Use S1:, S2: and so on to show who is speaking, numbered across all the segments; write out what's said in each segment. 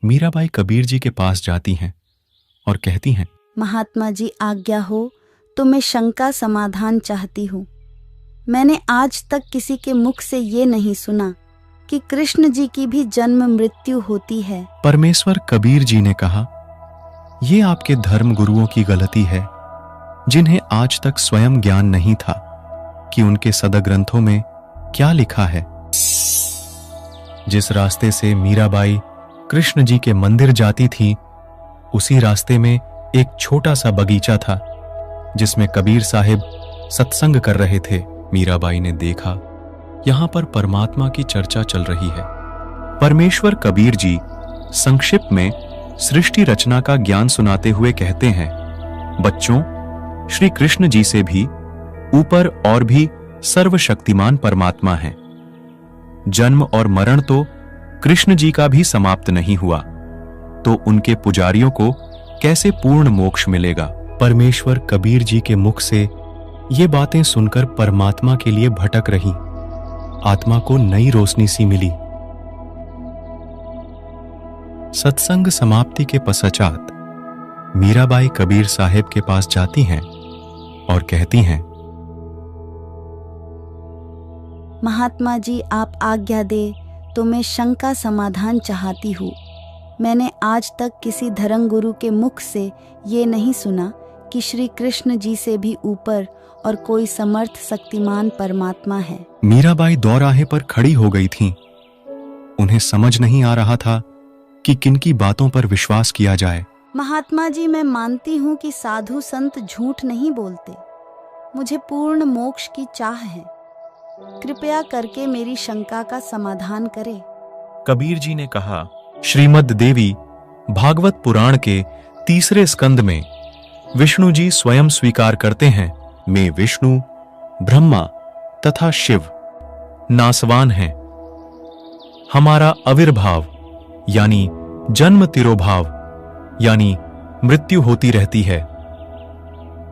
S1: मीराबाई कबीर जी के पास जाती हैं और कहती हैं,
S2: महात्मा जी आज्ञा हो तो मैं शंका समाधान चाहती हूँ। मैंने आज तक किसी के मुख से ये नहीं सुना कि कृष्ण जी की भी जन्म मृत्यु होती है।
S1: परमेश्वर कबीर जी ने कहा, ये आपके धर्म गुरुओं की गलती है, जिन्हें आज तक स्वयं ज्ञान नहीं था कि उनके सदग्रंथों में क्या लिखा है। जिस रास्ते से मीराबाई कृष्ण जी के मंदिर जाती थी, उसी रास्ते में एक छोटा सा बगीचा था जिसमें कबीर साहिब सत्संग कर रहे थे। मीराबाई ने देखा, यहां पर परमात्मा की चर्चा चल रही है। परमेश्वर कबीर जी संक्षिप्त में सृष्टि रचना का ज्ञान सुनाते हुए कहते हैं, बच्चों, श्री कृष्ण जी से भी ऊपर और भी सर्वशक्तिमान परमात्मा है। जन्म और मरण तो कृष्ण जी का भी समाप्त नहीं हुआ, तो उनके पुजारियों को कैसे पूर्ण मोक्ष मिलेगा। परमेश्वर कबीर जी के मुख से ये बातें सुनकर परमात्मा के लिए भटक रही आत्मा को नई रोशनी सी मिली। सत्संग समाप्ति के पश्चात मीराबाई कबीर साहिब के पास जाती हैं और कहती हैं,
S2: महात्मा जी आप आज्ञा दे तो मैं शंका समाधान चाहती हूँ। मैंने आज तक किसी धर्म गुरु के मुख से ये नहीं सुना कि श्री कृष्ण जी से भी ऊपर और कोई समर्थ शक्तिमान परमात्मा है।
S1: मीराबाई दौराहे पर खड़ी हो गई थीं। उन्हें समझ नहीं आ रहा था कि किनकी बातों पर विश्वास किया जाए।
S2: महात्मा जी मैं मानती हूँ कि साधु संत झूठ नहीं बोलते। मुझे पूर्ण मोक्ष की चाह है। कृपया करके मेरी शंका का समाधान करें।
S1: कबीर जी ने कहा, श्रीमद् देवी भागवत पुराण के 3 स्कंद में विष्णु जी स्वयं स्वीकार करते हैं, मैं विष्णु, ब्रह्मा तथा शिव नासवान हैं। हमारा आविर्भाव यानी जन्म तिरोभाव यानी मृत्यु होती रहती है।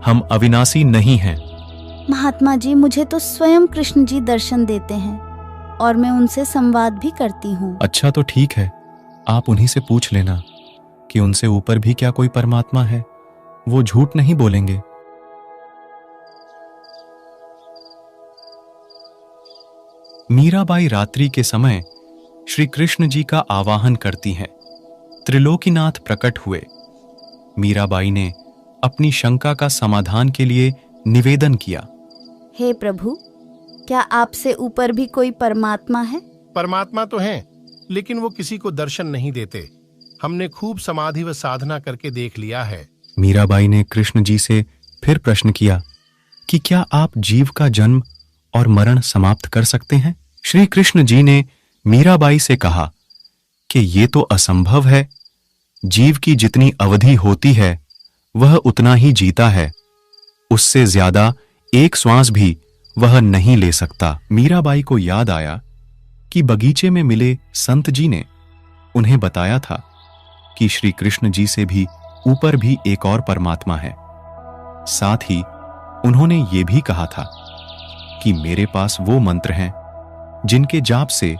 S1: हम अविनाशी नहीं हैं।
S2: महात्मा जी मुझे तो स्वयं कृष्ण जी दर्शन देते हैं और मैं उनसे संवाद भी करती हूँ।
S1: अच्छा तो ठीक है, आप उन्हीं से पूछ लेना कि उनसे ऊपर भी क्या कोई परमात्मा है। वो झूठ नहीं बोलेंगे। मीराबाई रात्रि के समय श्री कृष्ण जी का आवाहन करती हैं। त्रिलोकीनाथ प्रकट हुए। मीराबाई ने अपनी शंका का समाधान के लिए निवेदन किया,
S2: हे प्रभु, क्या आपसे ऊपर भी कोई परमात्मा है?
S3: परमात्मा तो हैं, लेकिन वो किसी को दर्शन नहीं देते। हमने खूब समाधि व साधना करके देख लिया है।
S1: मीराबाई ने कृष्ण जी से फिर प्रश्न किया कि क्या आप जीव का जन्म और मरण समाप्त कर सकते हैं? श्री कृष्ण जी ने मीराबाई से कहा कि ये तो असंभव है। जीव की जितनी अवधि होती है वह उतना ही जीता है, उससे ज्यादा एक श्वास भी वह नहीं ले सकता। मीराबाई को याद आया कि बगीचे में मिले संत जी ने उन्हें बताया था कि श्री कृष्ण जी से भी ऊपर भी एक और परमात्मा है। साथ ही उन्होंने ये भी कहा था कि मेरे पास वो मंत्र हैं जिनके जाप से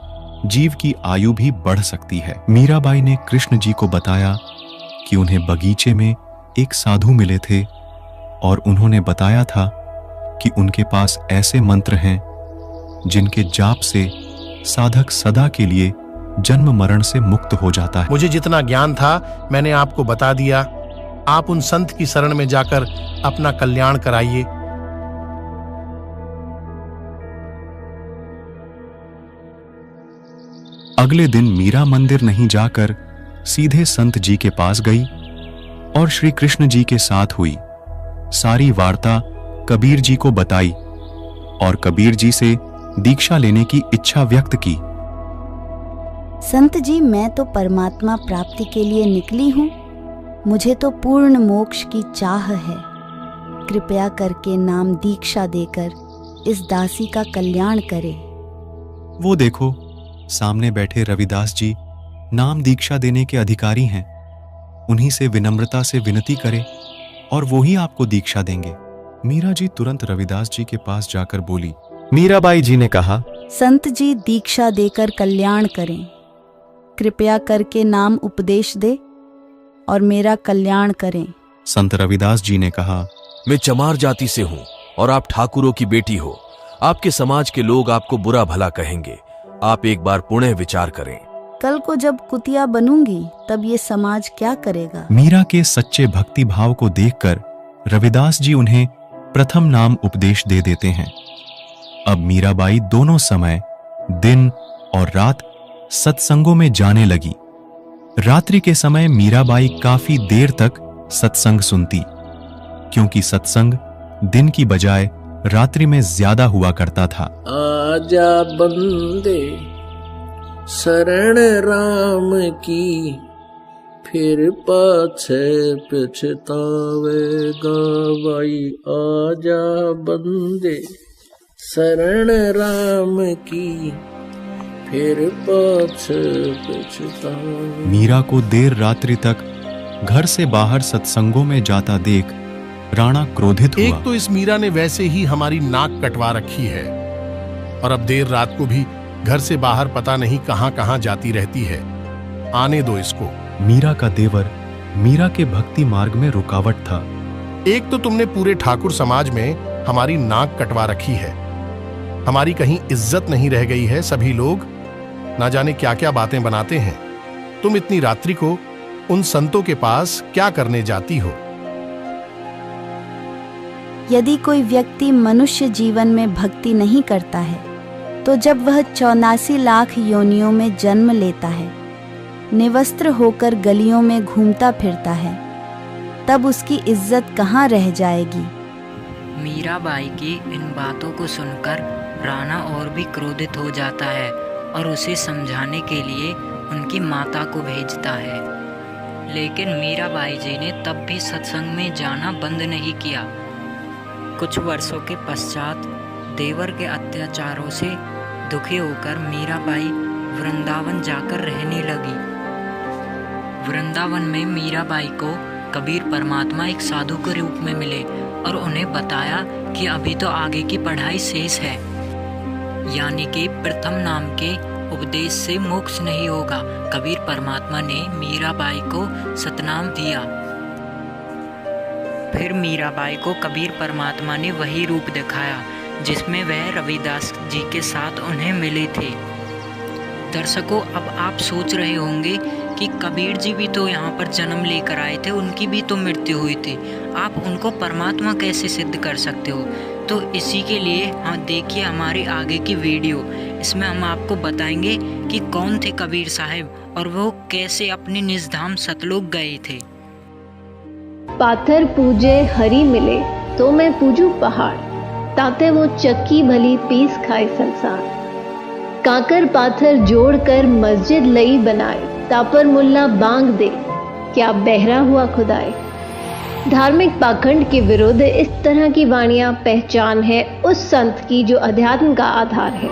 S1: जीव की आयु भी बढ़ सकती है। मीराबाई ने कृष्ण जी को बताया कि उन्हें बगीचे में एक साधु मिले थे और उन्होंने बताया था कि उनके पास ऐसे मंत्र हैं जिनके जाप से साधक सदा के लिए जन्म मरण से मुक्त हो जाता है।
S3: मुझे जितना ज्ञान था मैंने आपको बता दिया। आप उन संत की शरण में जाकर अपना कल्याण कराइए।
S1: अगले दिन मीरा मंदिर नहीं जाकर सीधे संत जी के पास गई और श्री कृष्ण जी के साथ हुई सारी वार्ता कबीर जी को बताई और कबीर जी से दीक्षा लेने की इच्छा व्यक्त की।
S2: संत जी, मैं तो परमात्मा प्राप्ति के लिए निकली हूँ। मुझे तो पूर्ण मोक्ष की चाह है। कृपया करके नाम दीक्षा देकर इस दासी का कल्याण करे।
S1: वो देखो, सामने बैठे रविदास जी नाम दीक्षा देने के अधिकारी हैं। उन्हीं से विनम्रता से विनती करें और वो ही आपको दीक्षा देंगे। मीरा जी तुरंत रविदास जी के पास जाकर बोली। मीराबाई जी ने कहा,
S2: संत जी दीक्षा देकर कल्याण करें। कृपया करके नाम उपदेश दे और मेरा कल्याण करें।
S1: संत रविदास जी ने कहा,
S4: मैं चमार जाति से हूँ और आप ठाकुरों की बेटी हो। आपके समाज के लोग आपको बुरा भला कहेंगे। आप एक बार पुनः विचार करें।
S2: कल को जब कुतिया बनूंगी तब ये समाज क्या करेगा?
S1: मीरा के सच्चे भक्ति भाव को देखकर रविदास जी उन्हें प्रथम नाम उपदेश दे देते हैं। अब मीराबाई दोनों समय, दिन और रात सत्संगों में जाने लगी। रात्रि के समय मीराबाई काफी देर तक सत्संग सुनती, क्योंकि सत्संग दिन की बजाय रात्रि में ज्यादा हुआ करता था।
S5: आजा बंदे शरण राम की, फिर पाछे पछतावेगा भाई। आजा बंदे शरण राम की, फिर पाछे पछतावेगा।
S1: मीरा को देर रात्रि तक घर से बाहर सत्संगों में जाता देख राणा क्रोधित हुआ।
S3: एक तो इस मीरा ने वैसे ही हमारी नाक कटवा रखी है, और अब देर रात को भी घर से बाहर पता नहीं कहां कहां जाती रहती है। आने दो इसको।
S1: मीरा का देवर मीरा के भक्ति मार्ग में रुकावट था।
S3: एक तो तुमने पूरे ठाकुर समाज में हमारी नाक कटवा रखी है, हमारी कहीं इज्जत नहीं रह गई है। सभी लोग ना जाने क्या क्या बातें बनाते हैं। तुम इतनी रात्रि को उन संतों के पास क्या करने जाती हो?
S2: यदि कोई व्यक्ति मनुष्य जीवन में भक्ति नहीं करता है तो जब वह 84 लाख योनियों में जन्म लेता है, निवस्त्र होकर गलियों में घूमता फिरता है, तब उसकी इज्जत कहाँ रह जाएगी?
S6: मीराबाई की इन बातों को सुनकर राणा और भी क्रोधित हो जाता है और उसे समझाने के लिए उनकी माता को भेजता है। लेकिन मीराबाई जी ने तब भी सत्संग में जाना बंद नहीं किया। कुछ वर्षों के पश्चात देवर के अत्याचारों से दुखी होकर मीराबाई वृंदावन जाकर रहने लगी। वृंदावन में मीराबाई को कबीर परमात्मा एक साधु के रूप में मिले और उन्हें बताया कि अभी तो आगे की पढ़ाई शेष है, यानी कि प्रथम नाम के उपदेश से मोक्ष नहीं होगा। कबीर परमात्मा ने मीराबाई को सतनाम दिया। फिर मीराबाई को कबीर परमात्मा ने वही रूप दिखाया जिसमें वह रविदास जी के साथ उन्हें मिले थे। दर्शकों, अब आप सोच रहे होंगे कि कबीर जी भी तो यहाँ पर जन्म लेकर आए थे, उनकी भी तो मृत्यु हुई थी, आप उनको परमात्मा कैसे सिद्ध कर सकते हो? तो इसी के लिए हाँ देखिए हमारी आगे की वीडियो। इसमें हम आपको बताएंगे कि कौन थे कबीर साहब और वो कैसे अपने निज धाम सतलोक गए थे।
S7: पाथर पूजे हरि मिले तो मैं पूजू पहाड़, ताते वो चक्की भली पीस खाए संसार। काकर पाथर जोड़कर मस्जिद लई बनाए, तापर मुल्ला बांग दे क्या बहरा हुआ खुदाए। धार्मिक पाखंड के विरुद्ध इस तरह की वाणियां पहचान है उस संत की जो अध्यात्म का आधार है,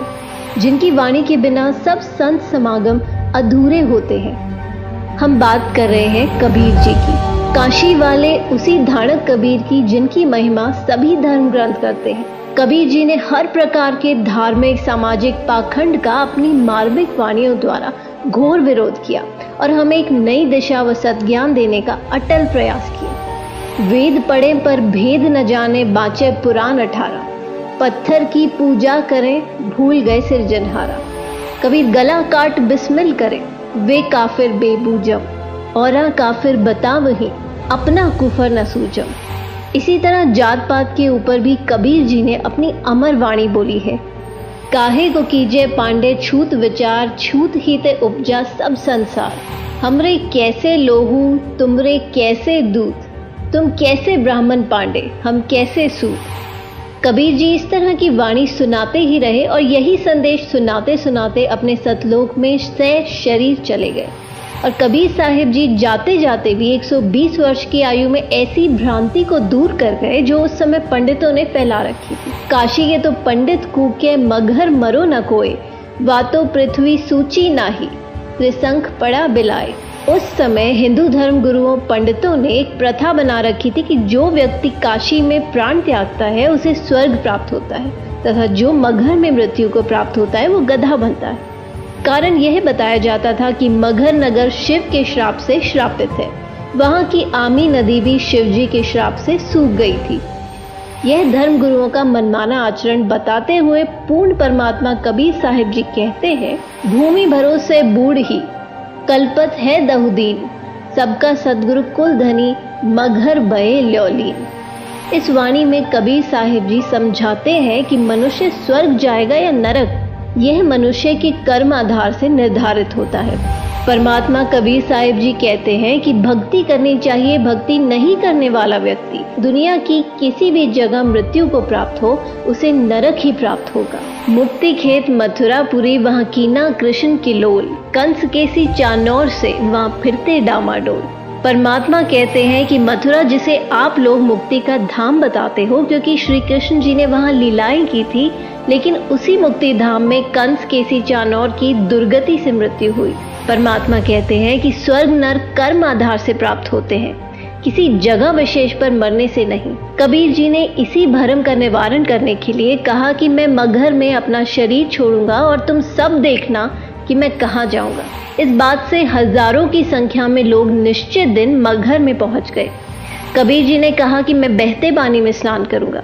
S7: जिनकी वाणी के बिना सब संत समागम अधूरे होते हैं। हम बात कर रहे हैं कबीर जी की, काशी वाले उसी धाड़क कबीर की जिनकी महिमा सभी धर्म ग्रंथ करते हैं। कबीर जी ने हर प्रकार के धार्मिक सामाजिक पाखंड का अपनी मार्मिक वाणियों द्वारा घोर विरोध किया और हमें एक नई दिशा व सद्ज्ञान देने का अटल प्रयास किया। वेद पढ़े पर भेद न जाने, बाँचे पुराण 18, पत्थर की पूजा करें भूल गए सिरजनहारा। कबीर गला काट बिस्मिल करें, वे काफिर बेबूजम, औरा काफिर बता वही अपना कुफर न सूजम। इसी तरह जात पात के ऊपर भी कबीर जी ने अपनी अमर वाणी बोली है। काहे को कीजे पांडे छूत विचार, छूत ही ते उपजा सब संसार। हमरे कैसे लोहू तुमरे कैसे दूत, तुम कैसे ब्राह्मण पांडे हम कैसे सूत। कबीर जी इस तरह की वाणी सुनाते ही रहे और यही संदेश सुनाते सुनाते अपने सतलोक में सह शरीर चले गए। और कबीर साहिब जी जाते जाते भी 120 वर्ष की आयु में ऐसी भ्रांति को दूर कर गए जो उस समय पंडितों ने फैला रखी थी। काशी के तो पंडित कूके मगर मरो न कोय, वातो पृथ्वी सूची नाही, त्रिशंख पड़ा बिलाए। उस समय हिंदू धर्म गुरुओं पंडितों ने एक प्रथा बना रखी थी कि जो व्यक्ति काशी में प्राण त्यागता है उसे स्वर्ग प्राप्त होता है, तथा जो मगहर में मृत्यु को प्राप्त होता है वो गधा बनता है। कारण यह बताया जाता था कि मगहर नगर शिव के श्राप से श्रापित है। वहां की आमी नदी भी शिव जी के श्राप से सूख गई थी। यह धर्म गुरुओं का मनमाना आचरण बताते हुए पूर्ण परमात्मा कबीर साहिब जी कहते हैं, भूमि भरोसे बूढ़ ही कल्पत है दहुदीन, सबका सदगुरु कुल धनी मगहर बये ल्योलीन। इस वाणी में कबीर साहिब जी समझाते हैं कि मनुष्य स्वर्ग जाएगा या नरक, यह मनुष्य के कर्म आधार से निर्धारित होता है। परमात्मा कबीर साहिब जी कहते हैं कि भक्ति करनी चाहिए, भक्ति नहीं करने वाला व्यक्ति दुनिया की किसी भी जगह मृत्यु को प्राप्त हो, उसे नरक ही प्राप्त होगा। मुक्ति खेत मथुरापुरी वहाँ कीना कृष्ण की लोल, कंस केसी चानौर से वहाँ फिरते डामाडोल। परमात्मा कहते हैं कि मथुरा जिसे आप लोग मुक्ति का धाम बताते हो, क्योंकि श्री कृष्ण जी ने वहाँ लीलाएं की थी, लेकिन उसी मुक्ति धाम में कंस केसी चानौर की दुर्गति से मृत्यु हुई। परमात्मा कहते हैं कि स्वर्ग नरक कर्म आधार से प्राप्त होते हैं, किसी जगह विशेष पर मरने से नहीं। कबीर जी ने इसी भ्रम का निवारण करने के लिए कहा कि मैं मगहर में अपना शरीर छोड़ूंगा और तुम सब देखना कि मैं कहाँ जाऊंगा। इस बात से हजारों की संख्या में लोग निश्चित दिन मगहर में पहुंच गए। कबीर जी ने कहा कि मैं बहते पानी में स्नान करूंगा।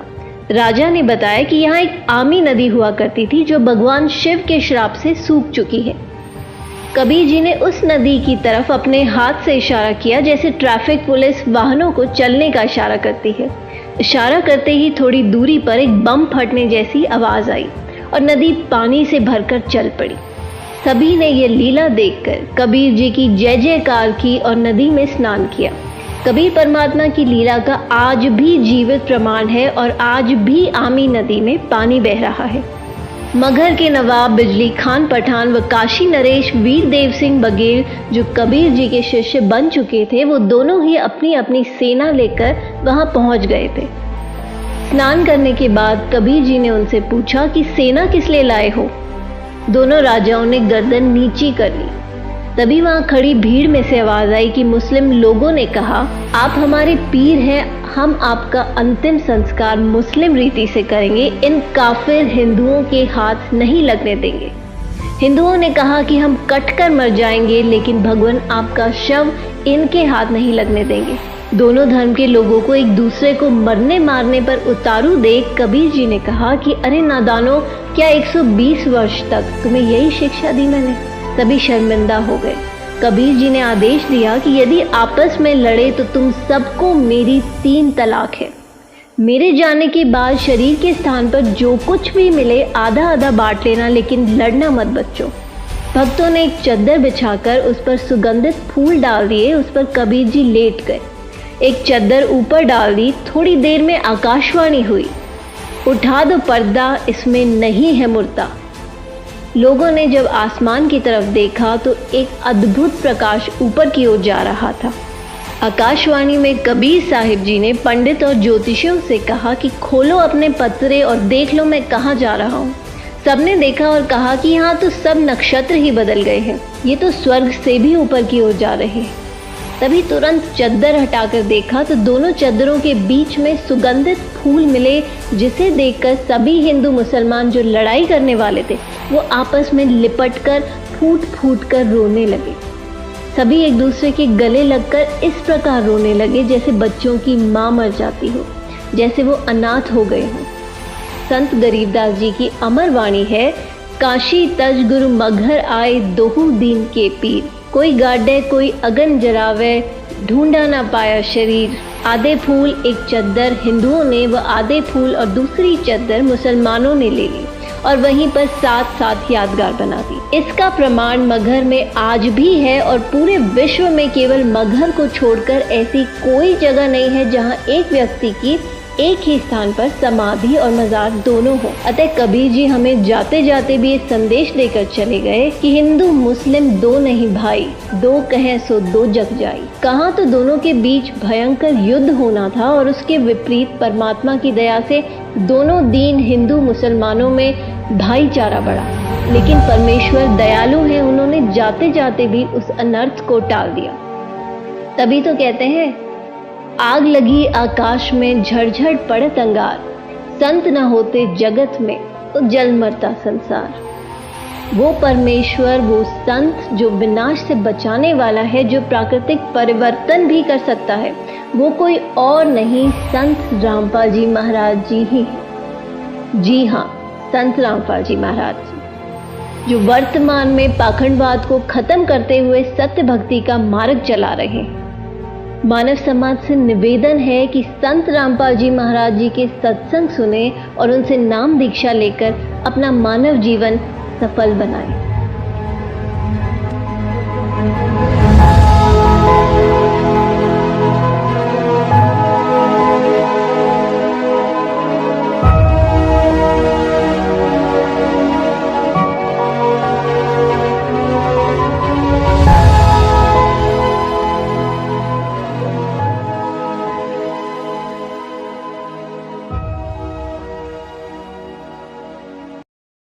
S7: राजा ने बताया कि यहाँ एक आमी नदी हुआ करती थी जो भगवान शिव के श्राप से सूख चुकी है। कबीर जी ने उस नदी की तरफ अपने हाथ से इशारा किया, जैसे ट्रैफिक पुलिस वाहनों को चलने का इशारा करती है। इशारा करते ही थोड़ी दूरी पर एक बम फटने जैसी आवाज आई और नदी पानी से भरकर चल पड़ी। सभी ने ये लीला देखकर कबीर जी की जय जयकार की और नदी में स्नान किया। कबीर परमात्मा की लीला का आज भी जीवित प्रमाण है और आज भी आमी नदी में पानी बह रहा है। मगहर के नवाब बिजली खान पठान व काशी नरेश वीर देव सिंह बघेल जो कबीर जी के शिष्य बन चुके थे, वो दोनों ही अपनी अपनी सेना लेकर वहां पहुंच गए थे। स्नान करने के बाद कबीर जी ने उनसे पूछा कि सेना किस लिए लाए हो। दोनों राजाओं ने गर्दन नीची कर ली। तभी वहां खड़ी भीड़ में से आवाज आई कि मुस्लिम लोगों ने कहा, आप हमारे पीर हैं, हम आपका अंतिम संस्कार मुस्लिम रीति से करेंगे, इन काफिर हिंदुओं के हाथ नहीं लगने देंगे। हिंदुओं ने कहा कि हम कटकर मर जाएंगे, लेकिन भगवान आपका शव इनके हाथ नहीं लगने देंगे। दोनों धर्म के लोगों को एक दूसरे को मरने मारने पर उतारू देख कबीर जी ने कहा कि अरे नादानो, क्या 120 वर्ष तक तुम्हें यही शिक्षा दी मैंने? सभी शर्मिंदा हो गए। कबीर जी ने आदेश दिया कि यदि आपस में लड़े तो तुम सबको मेरी 3 तलाक है। मेरे जाने के बाद शरीर के स्थान पर जो कुछ भी मिले आधा आधा बांट लेना, लेकिन लड़ना मत बच्चों। भक्तों ने एक चद्दर बिछाकर उस पर सुगंधित फूल डाल दिए। उस पर कबीर जी लेट गए। एक चद्दर ऊपर डाल दी। थोड़ी देर में आकाशवाणी हुई, उठा दो पर्दा, इसमें नहीं है मुर्दा। लोगों ने जब आसमान की तरफ देखा तो एक अद्भुत प्रकाश ऊपर की ओर जा रहा था। आकाशवाणी में कबीर साहिब जी ने पंडित और ज्योतिषियों से कहा कि खोलो अपने पत्रे और देख लो मैं कहाँ जा रहा हूँ। सबने देखा और कहा कि यहाँ तो सब नक्षत्र ही बदल गए हैं, ये तो स्वर्ग से भी ऊपर की ओर जा रहे हैं। तभी तुरंत चद्दर हटाकर देखा तो दोनों चद्दरों के बीच में सुगंधित फूल मिले, जिसे देखकर सभी हिंदू मुसलमान जो लड़ाई करने वाले थे वो आपस में लिपटकर फूट फूट कर रोने लगे। सभी एक दूसरे के गले लगकर इस प्रकार रोने लगे जैसे बच्चों की माँ मर जाती हो, जैसे वो अनाथ हो गए हों। संत गरीबदास जी की अमर वाणी है, काशी तज गुरु मगहर आए दोहू दीन के पीर, कोई गाडे कोई अगन जरावे, ढूंढा ना पाया शरीर। आधे फूल एक चद्दर हिंदुओं ने व आधे फूल और दूसरी चद्दर मुसलमानों ने ले ली और वहीं पर साथ साथ यादगार बना दी। इसका प्रमाण मगहर में आज भी है और पूरे विश्व में केवल मगहर को छोड़कर ऐसी कोई जगह नहीं है जहां एक व्यक्ति की एक ही स्थान पर समाधि और मजार दोनों हो। अतः कबीर जी हमें जाते जाते भी एक संदेश देकर चले गए कि हिंदू मुस्लिम दो नहीं भाई, दो कहें सो दो जग जाई। कहा तो दोनों के बीच भयंकर युद्ध होना था और उसके विपरीत परमात्मा की दया से दोनों दीन हिंदू मुसलमानों में भाईचारा बढ़ा। लेकिन परमेश्वर दयालु है, उन्होंने जाते जाते भी उस अनर्थ को टाल दिया। तभी तो कहते हैं, आग लगी आकाश में झड़झड़ पड़त अंगार, संत न होते जगत में तो जल मरता संसार। वो परमेश्वर, वो संत जो विनाश से बचाने वाला है, जो प्राकृतिक परिवर्तन भी कर सकता है, वो कोई और नहीं, संत रामपाल जी महाराज जी ही हैं। जी हाँ, संत रामपाल जी महाराज जी, जो वर्तमान में पाखंडवाद को खत्म करते हुए सत्य भक्ति का मार्ग चला रहे हैं। मानव समाज से निवेदन है कि संत रामपाल जी महाराज जी के सत्संग सुने और उनसे नाम दीक्षा लेकर अपना मानव जीवन सफल बनाएं।